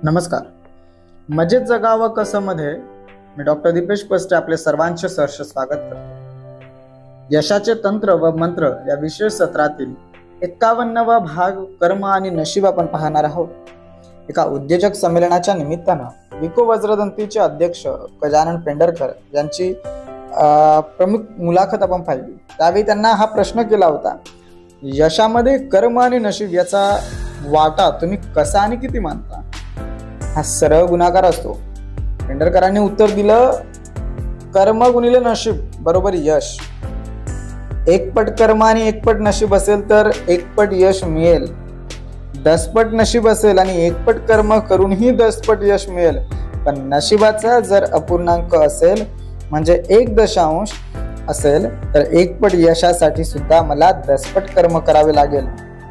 नमस्कार. मजेत जगावं कसं मध्ये मी डॉक्टर दीपेश पस्टे आपले सर्वांचे सहर्ष स्वागत करतो. यशाचे तंत्र व मंत्र या विशेष सत्रातील 51वा भाग कर्म आणि नशीब आपण पाहणार आहोत. एका उद्योजक संमेलनाच्या निमित्तानं विको वज्रदंतीचे अध्यक्ष गजानन पेंढरकर यांची प्रमुख मुलाखत आपण पाहिली. त्यावेळी त्यांना हा प्रश्न केला होता, यशामध्ये कर्म आणि नशीब याचा वाटा तुम्ही कसा आणि किती मानता? हा सरळ गुणाकार असतो. पेंढरकरांनी उत्तर दिलं, कर्म गुणिले नशीब बरोबर यश. एक पट कर्म आणि एक पट नशीब असेल तर एक पट यश मिळेल. 10 पट नशीब असेल आणि एक पट कर्म करूनही 10 पट यश मिळेल. पण नशिबाचा जर अपूर्णांक असेल म्हणजे 1 असेल तर एक पट यशासाठी सुद्धा मला 10 पट कर्म करावे लागेल.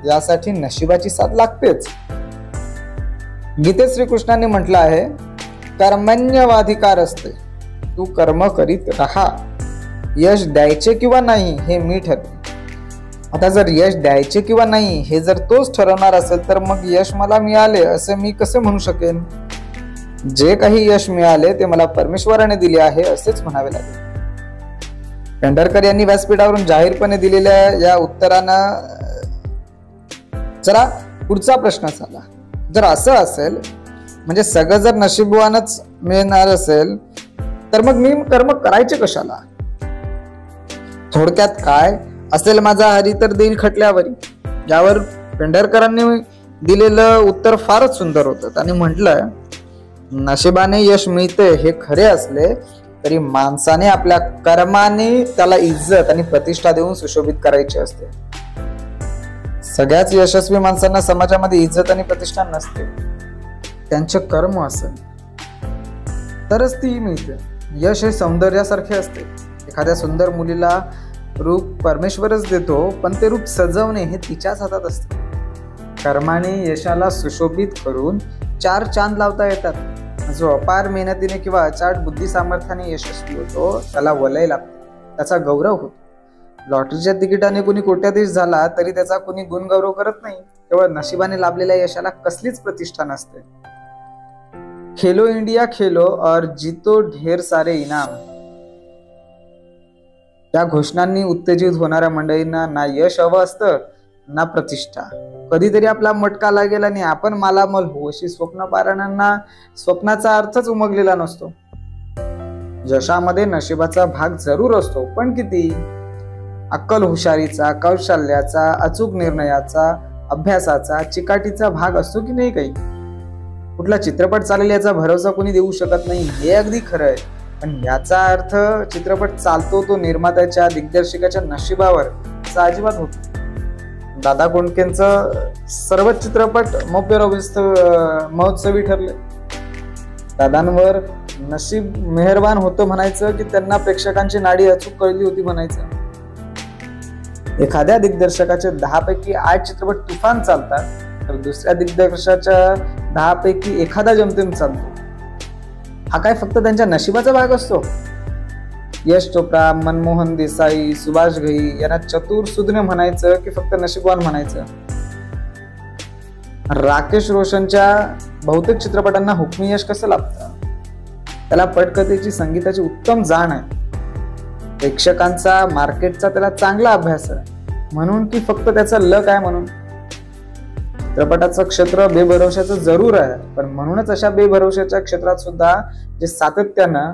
यासाठी नशिबाची साथ लागतेच. गीतेत श्रीकृष्णांनी म्हटलं आहे, कर्मण्यवाधिकार असते, तू कर्म करीत राहा. यश द्यायचे किंवा नाही हे मी ठरवे. आता जर यश द्यायचे किंवा नाही हे जर तोच ठरवणार असेल तर मग यश मला मिळाले असे मी कसे म्हणू शकेन? जे काही यश मिळाले ते मला परमेश्वराने दिले आहे असेच म्हणावे लागेल. पेंढरकर यांनी व्यासपीठावरून जाहीरपणे दिलेल्या या उत्तरानं जरा पुढचा प्रश्न झाला, जर असं असेल म्हणजे सगळं जर नशीबवानच मिळणार असेल तर मग मी कर्म करायचे कशाला? थोडक्यात काय असेल माझा हरी तर देईल खटल्यावरी. यावर पेंढरकरांनी दिलेलं उत्तर फारच सुंदर होतं. त्यांनी म्हटलं, नशिबाने यश मिळते हे खरे असले तरी माणसाने आपल्या कर्माने त्याला इज्जत आणि प्रतिष्ठा देऊन सुशोभित करायची असते. सगळ्याच यशस्वी माणसांना समाजामध्ये इज्जत आणि प्रतिष्ठा नसते. त्यांचे कर्म असेल तरच ती मिळते. यश हे सौंदर्यासारखे असते. एखाद्या सुंदर मुलीला रूप परमेश्वरच देतो, पण ते रूप सजवणे हे तिच्याच हातात असते. कर्माने यशाला सुशोभित करून 4 चांद लावता येतात. जो अपार मेहनतीने किंवा अचाट बुद्धी सामर्थ्याने यशस्वी होतो त्याला वलय लागते, त्याचा गौरव होतो. लॉटरीच्या तिकिटाने कुणी कोट्याधीश झाला तरी त्याचा कुणी गुणगौरव करत नाही. केवळ नशिबाने लाभलेल्या यशाला कसलीच प्रतिष्ठा नसते. खेलो इंडिया खेलो और जीतो ढेर सारे इनाम या घोषणांनी उत्तेजित होणाऱ्या मंडळींना ना यश हवं असतं ना प्रतिष्ठा. कधीतरी आपला मटका लागेल आणि आपण मालामाल होऊ अशी स्वप्न पाहणाऱ्यांना स्वप्नाचा अर्थच उमगलेला नसतो. यशामध्ये नशिबाचा भाग जरूर असतो, पण किती? अक्कल हुशारीचा, कौशल्याचा, अचूक निर्णयाचा, अभ्यासाचा, चिकाटीचा भाग असतो की नाही? काही कुठला चित्रपट चालेल याचा भरोसा कोणी देऊ शकत नाही, हे अगदी खरं आहे. पण याचा अर्थ चित्रपट चालतो तो निर्मात्याच्या, दिग्दर्शकाच्या नशिबावर असा अजिबात होतो. दादा कोंडकेंचं सर्वच चित्रपट महोत्सवी ठरले. दादांवर नशीब मेहरबान होतं म्हणायचं की त्यांना प्रेक्षकांची नाडी अचूक कळली होती म्हणायचं. एखाद्या दिग्दर्शकाचे 10 पैकी 8 चित्रपट तुफान चालतात तर दुसऱ्या दिग्दर्शकाच्या 10 पैकी एखादा जमतेम चालतो. हा काय फक्त त्यांच्या नशिबाचा भाग असतो? यश चोप्रा, मनमोहन देसाई, सुभाष घई यांना चतुर सुज्ञ म्हणायचं की फक्त नशीबवान म्हणायचं? राकेश रोशनच्या बहुतेक चित्रपटांना हुकमी यश कसं लाभतं? त्याला पटकथेची, संगीताची उत्तम जाण आहे. प्रेक्षकांचा, मार्केटचा त्याला चांगला अभ्यास आहे. म्हणून की फक्त त्याचा लक आहे म्हणून? चित्रपटाचं क्षेत्र बेभरवशाचं जरूर आहे, पण म्हणूनच अशा बेभरवशाच्या क्षेत्रात सुद्धा जे सातत्यानं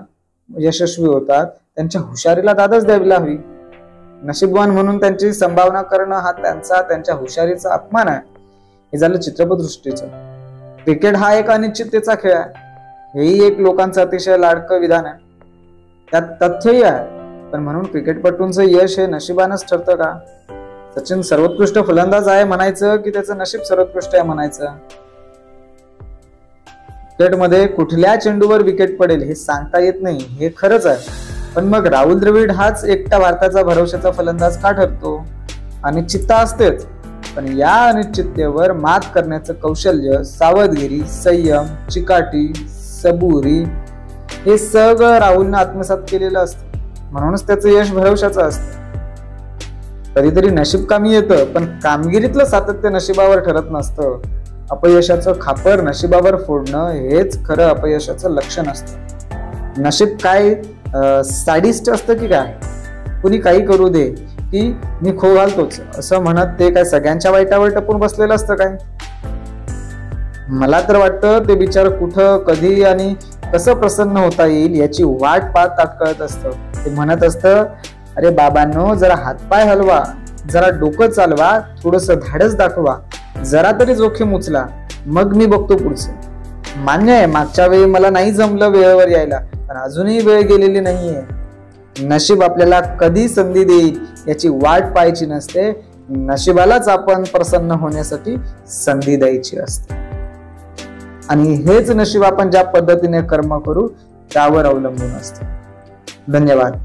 यशस्वी होतात त्यांच्या हुशारीला दादच द्यायला हवी. नशीबवान म्हणून त्यांची संभावना करणं हा त्यांच्या हुशारीचा अपमान आहे. हे झालं चित्रपटसृष्टीचं. क्रिकेट हा एक अनिश्चिततेचा खेळ आहे. हेही एक लोकांचं अतिशय लाडकं विधान आहे. त्यात तथ्यही आहे. पण म्हणून क्रिकेटपटूंचं यश हे नशिबानच ठरतं का? सचिन सर्वोत्कृष्ट फलंदाज आहे म्हणायचं की त्याचं नशीब सर्वोत्कृष्ट आहे म्हणायचं? क्रिकेटमध्ये कुठल्या चेंडूवर विकेट पडेल हे सांगता येत नाही, हे खरंच आहे. पण मग राहुल द्रविड हाच एकटा भारताचा भरवशाचा फलंदाज का ठरतो? अनिश्चितता असतेच, पण या अनिश्चिततेवर मात करण्याचं कौशल्य, सावधगिरी, संयम, चिकाटी, सबुरी हे सगळं राहुलनं आत्मसात केलेलं असतं. म्हणूनच त्याचं यश भरवशाचं असतं. कधीतरी नशीब कामी येतं, पण कामगिरीतलं सातत्य नशिबावर ठरत नसतं. अपयशाचं खापर नशिबावर फोडणं हेच खरं अपयशाचं लक्षण असतं. नशीब काय सॅडिस्ट असतं की काय? कुणी काही करू दे की मी खो घालतोच असं म्हणत ते काय सगळ्यांच्या वाईटावर टपून बसलेलं असतं काय? मला तर वाटतं ते बिचार कुठं कधी आणि कसं प्रसन्न होता येईल याची वाट पाहत ताटकळत असतं. ते म्हणत असतं, अरे बाबांनो, जरा हातपाय हलवा, जरा डोकं चालवा, थोडंसं धाडस दाखवा, जरा तरी जोखीम उचला, मग मी बघतो पुढचं. मान्य आहे मागच्या वेळी मला नाही जमलं वेळेवर यायला, पण अजूनही वेळ गेलेली नाहीये. नशीब आपल्याला कधी संधी देईल याची वाट पाहायची नसते, नशिबालाच आपण प्रसन्न होण्यासाठी संधी द्यायची असते. आणि हेच नशीब आपण ज्या पद्धतीने कर्म करू त्यावर अवलंबून असतं. धन्यवाद.